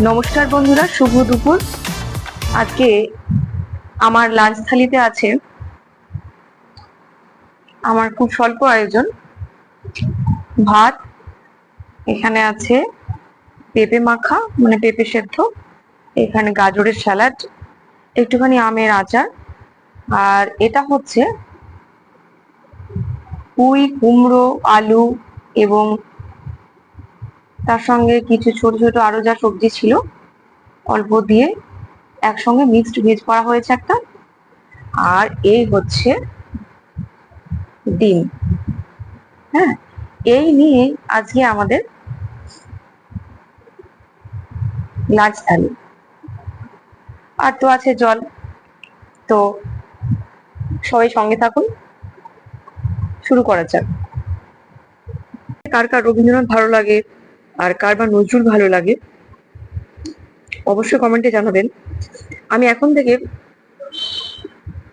নমস্কার বন্ধুরা, শুভ দুপুর। আজকে আমার লাঞ্চ থালিতে আছে আমার খুব স্বল্প আয়োজন। ভাত, এখানে আছে পেঁপে মাখা মানে পেঁপে সেদ্ধ, এখানে গাজরের স্যালাড, একটুখানি আমের আচার, আর এটা হচ্ছে পুঁই কুমড়ো আলু এবং তার সঙ্গে কিছু ছোট ছোট আরো যা সবজি ছিল অল্প দিয়ে একসঙ্গে মিক্সড ভেজ করা হয়েছে একটা। আর এই হচ্ছে ডিম। হ্যাঁ, এই নিয়ে আজকে আমাদের লাঞ্চ থালি। আর তো আছে জল। তো সবাই সঙ্গে থাকুন, শুরু করা যাক। কার কার রবীন্দ্রনাথ ভালো লাগে আর কার বা নজরুল ভালো লাগে অবশ্যই কমেন্টে জানাবেন। আমি এখন থেকে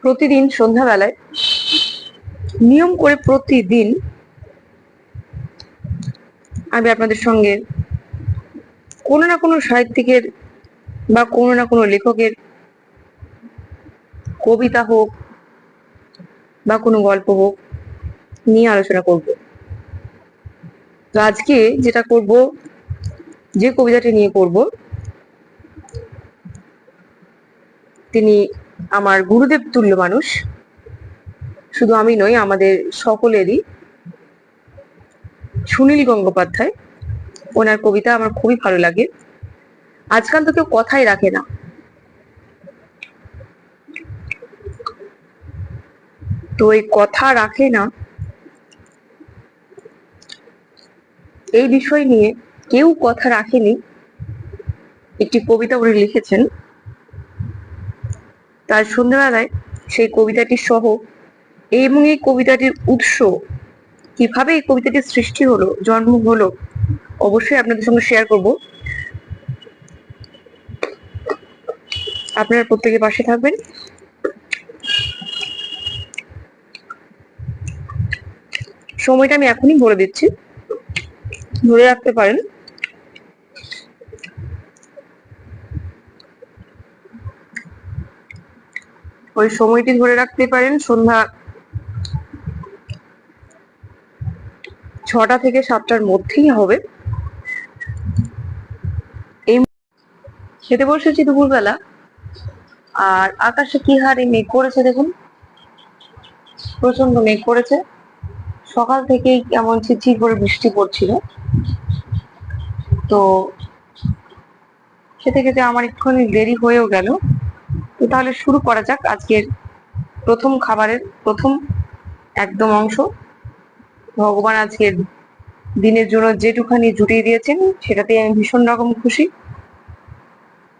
প্রতিদিন সন্ধ্যাবেলায় নিয়ম করে প্রতিদিন আমি আপনাদের সঙ্গে কোনো না কোনো সাহিত্যিকের বা কোনো না কোনো লেখকের কবিতা হোক বা কোনো গল্প হোক নিয়ে আলোচনা করব। তো আজকে যেটা করব, যে কবিতাটি নিয়ে করব, তিনি আমার গুরুদেব তুল্য মানুষ। শুধু আমি নই, আমাদের সকলেরই। সুনীল গঙ্গোপাধ্যায়, ওনার কবিতা আমার খুবই ভালো লাগে। আজকাল তো কেউ কথাই রাখে না। তো এই কথা রাখে না এই বিষয় নিয়ে কেউ কথা রাখেনি একটি কবিতা উনি লিখেছেন। তার সন্ধ্যাবেলায় সেই কবিতাটি সহ এবং এই কবিতাটির উৎস, কিভাবে এই কবিতাটির সৃষ্টি হলো, জন্ম হলো, অবশ্যই আপনাদের সঙ্গে শেয়ার করব। আপনারা প্রত্যেকের পাশে থাকবেন। সময়টা আমি এখনই বলে দিচ্ছি, ধরে রাখতে পারেন। ওই সময়টি ধরে রাখতে পারেন সন্ধ্যা 6টা থেকে 7টার মধ্যেই হবে। এই খেতে বসেছি দুপুরবেলা, আর আকাশে কি হারে মেঘ করেছে দেখুন, প্রচন্ড মেঘ করেছে। সকাল থেকেই কেমন ঝিরঝির করে বৃষ্টি পড়ছিল। তো খেতে খেতে আমার একটুখানি দেরি হয়েও গেল। তো তাহলে শুরু করা যাক আজকের প্রথম খাবারের প্রথম একদম অংশ। ভগবান আজকের দিনের জন্য যেটুখানি জুটিয়ে দিয়েছেন সেটাতে আমি ভীষণ রকম খুশি।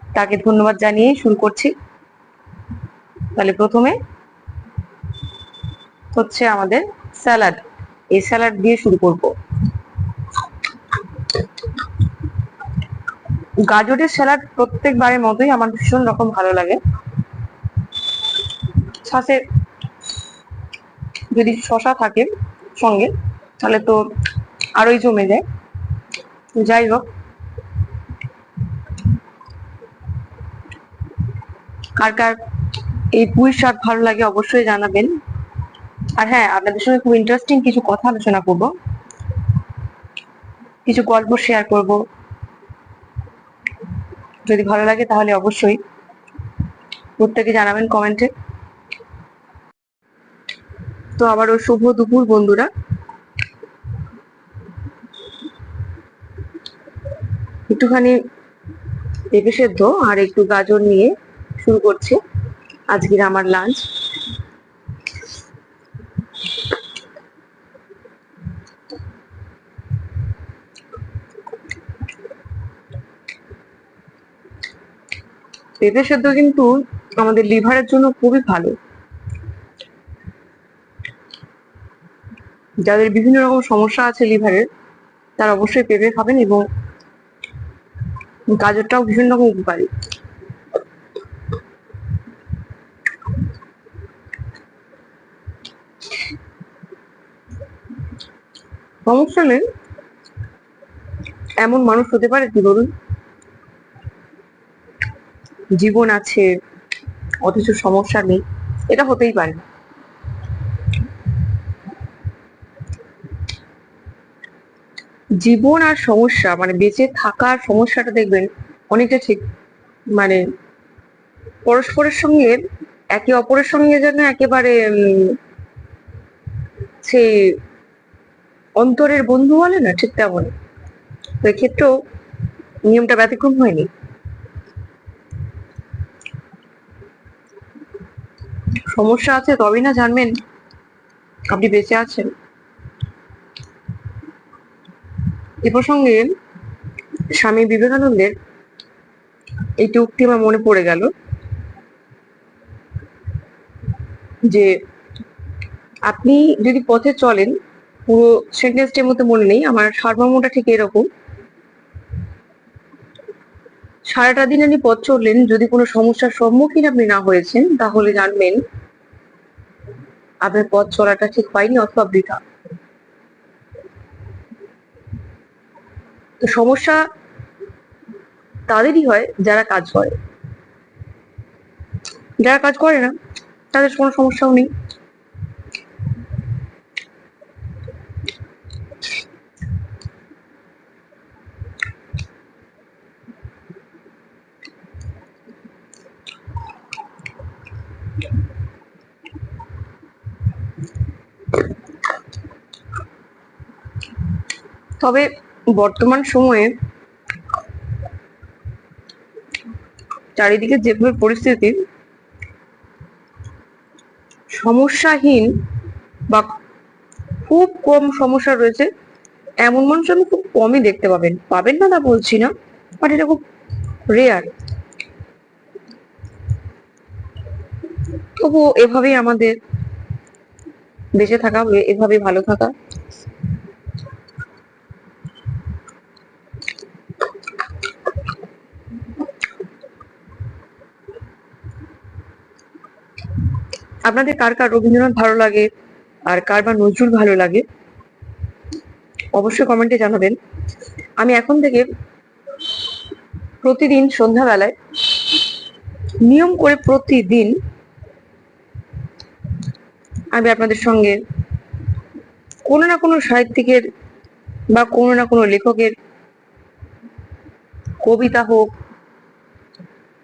তাকে ধন্যবাদ জানিয়ে শুরু করছি। তাহলে প্রথমে হচ্ছে আমাদের স্যালাড। এই স্যালাড দিয়ে শুরু করব। গাজরের স্যালাড প্রত্যেকবারের মতোই আমার ভীষণ রকম ভালো লাগে। সাথে যদি শশা থাকে সঙ্গে তাহলে তো আরোই জমে যায়। যাই হোক, কার কার এই পুঁই শাক ভালো লাগে অবশ্যই জানাবেন। আর হ্যাঁ, আপনাদের সঙ্গে খুব ইন্টারেস্টিং কিছু কথা আলোচনা করব, কিছু গল্প শেয়ার করব। যদি ভালো লাগে তাহলে অবশ্যই প্রত্যেকে জানাবেন কমেন্টে। তো আবারও শুভ দুপুর বন্ধুরা। একটুখানি পেঁপে সেদ্ধ আর একটু গাজর নিয়ে শুরু করছি আজকের আমার লাঞ্চ। পেঁপে সেদ্ধ কিন্তু আমাদের লিভারের জন্য খুবই ভালো। যাদের বিভিন্ন রকম সমস্যা আছে লিভারের, তারা অবশ্যই পেঁপে খাবেন, এবং গাজরটাও ভীষণ রকম উপকারী। সমস্যা নেই, এমন মানুষ হতে পারে কি বলুন? জীবন আছে অথচ সমস্যা নেই, এটা হতেই পারে না। জীবন আর সমস্যা মানে বেঁচে থাকার সমস্যাটা দেখবেন অনেকটা ঠিক মানে পরস্পরের সঙ্গে একে অপরের সঙ্গে যেন একেবারে সেই অন্তরের বন্ধু বলে না, ঠিক তেমন। তো এক্ষেত্রেও নিয়মটা ব্যতিক্রম হয়নি। সমস্যা আছে তবেই না জানবেন আপনি বেঁচে আছেন। এ প্রসঙ্গে স্বামী বিবেকানন্দের এইটি উক্তি আমার মনে পড়ে গেল যে আপনি যদি পথে চলেন, পুরো সেন্টেন্সটির মধ্যে মনে নেই, আমার সারমর্মটা ঠিক এরকম, সারাটা দিন আপনি পথ চললেন, যদি কোনো সমস্যার সম্মুখীন আপনি না হয়েছেন তাহলে জানবেন আপনার পথ চলাটা ঠিক হয়নি অথবা বৃথা। তো সমস্যা তাদেরই হয় যারা কাজ করে, যারা কাজ করে না তাদের কোনো সমস্যাও নেই। তবে বর্তমান সময়ে চারিদিকে যেভাবে পরিস্থিতি, সমস্যাহীন বা খুব কম সমস্যা রয়েছে এমন মানুষ আমি খুব কমই দেখতে পাবেন, পাবেন না তা বলছি না, বাট এটা খুব রেয়ার। তবুও এভাবেই আমাদের বেঁচে থাকা, এভাবে ভালো থাকা। আপনাদের কার কার রবীন্দ্রনাথ ভালো লাগে আর কার বা নজরুল ভালো লাগে অবশ্যই কমেন্টে জানাবেন। আমি এখন থেকে প্রতিদিন সন্ধ্যাবেলায় নিয়ম করে প্রতিদিন আমি আপনাদের সঙ্গে কোনো না কোনো সাহিত্যিকের বা কোনো না কোনো লেখকের কবিতা হোক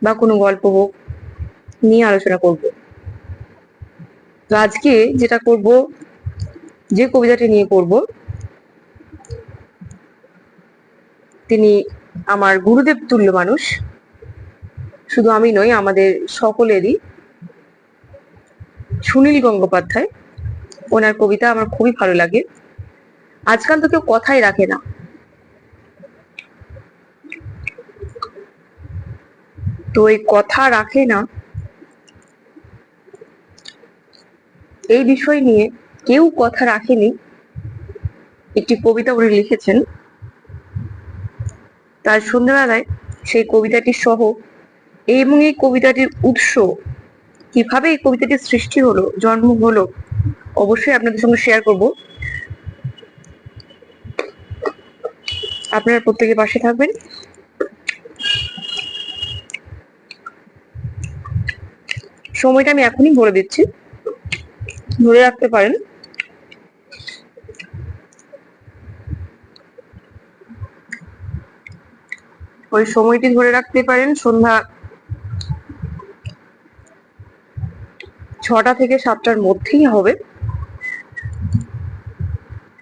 বা কোনো গল্প হোক নিয়ে আলোচনা করব। তো আজকে যেটা করব, যে কবিতাটি নিয়ে করব, তিনি আমার গুরুদেব তুল্য মানুষ, শুধু আমি নই, আমাদের সকলেরই, সুনীল গঙ্গোপাধ্যায়। ওনার কবিতা আমার খুবই ভালো লাগে। আজকাল তো কেউ কথাই রাখে না, তো এই কথা রাখে না এই বিষয় নিয়ে কেউ কথা রাখেনি একটি কবিতা উনি লিখেছেন। তার সন্ধ্যাবেলায় সেই কবিতাটি সহ এবং এই কবিতাটির উৎস, কিভাবে এই কবিতাটির সৃষ্টি হলো, জন্ম হলো, অবশ্যই আপনাদের সঙ্গে শেয়ার করব। আপনারা প্রত্যেকে পাশে থাকবেন। সময়টা আমি এখনই বলে দিচ্ছি, ধরে রাখতে পারেন। ওই সময়টি ধরে রাখতে পারেন সন্ধ্যা 6টা থেকে 7টার মধ্যেই হবে।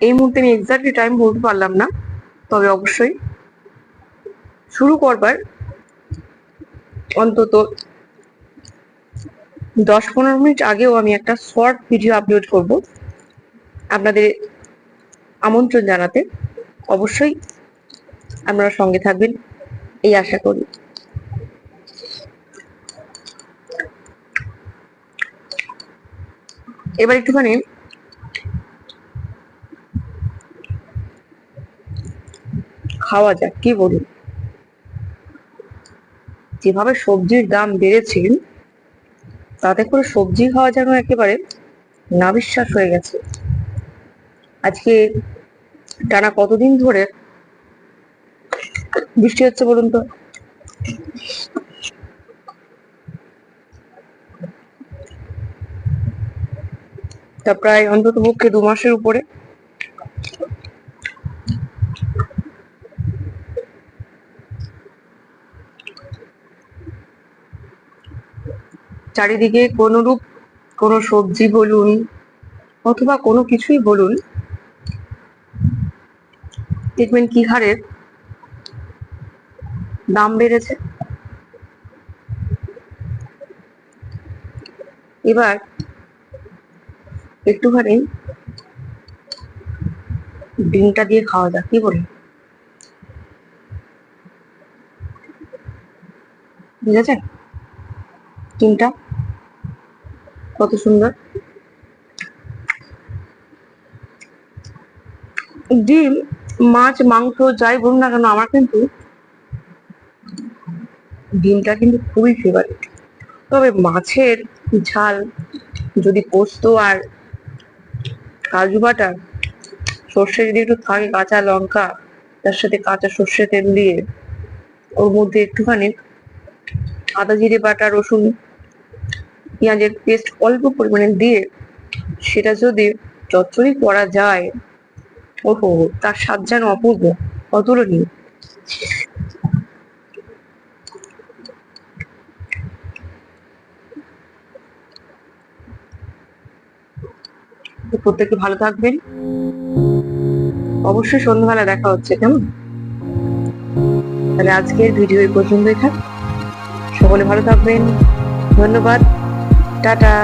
এই মুহূর্তে আমি এক্স্যাক্টলি টাইম বলতে পারলাম না, তবে অবশ্যই শুরু করবার অন্তত 10-15 মিনিট আগেও আমি একটা শর্ট ভিডিও আপলোড করব আপনাদের আমন্ত্রণ জানাতে। অবশ্যই আপনারা সঙ্গে থাকবেন এই আশা করি। এবার একটুখানি খাওয়া যাক, কি বলুন? যেভাবে সবজির দাম বেড়েছে তাতে করে সবজি খাওয়া যেন একেবারে নাবিশ্বাস হয়ে গেছে। আজকে টানা কতদিন ধরে বৃষ্টি হচ্ছে বলুন তো? তা প্রায় অন্তত পক্ষে 2 মাসের উপরে। চারিদিকে কোনরূপ কোনো সবজি বলুন অথবা কোনো কিছুই বলুন, দেখবেন কি হারে দাম বেড়েছে। এবার একটুখানি ডিমটা দিয়ে খাওয়া যাক, কি বলি? ঠিক আছে, ডিমটা কত সুন্দর। ডিম, মাছ, মাংস যাই বলুন না কেন, আমার কিন্তু ডিমটা কিন্তু খুবই ফেভারিট। তবে মাছের ঝাল যদি পোস্ত আর কাজু বাটা, সর্ষে যদি একটু থাকে, কাঁচা লঙ্কা, তার সাথে কাঁচা সর্ষে তেল দিয়ে, ওর মধ্যে একটুখানি আদা জিরে বাটা, রসুন পেঁয়াজের পেস্ট অল্প পরিমাণে দিয়ে সেটা যদি চচ্চড়ি করা যায়, ওহো, তার স্বাদ যেন অপূর্ব, অতুলনীয়। প্রত্যেকে ভালো থাকবেন, অবশ্যই সন্ধ্যাবেলা দেখা হচ্ছে, কেমন? তাহলে আজকের ভিডিও এই পর্যন্তই থাক। সকলে ভালো থাকবেন, ধন্যবাদ, টাটা।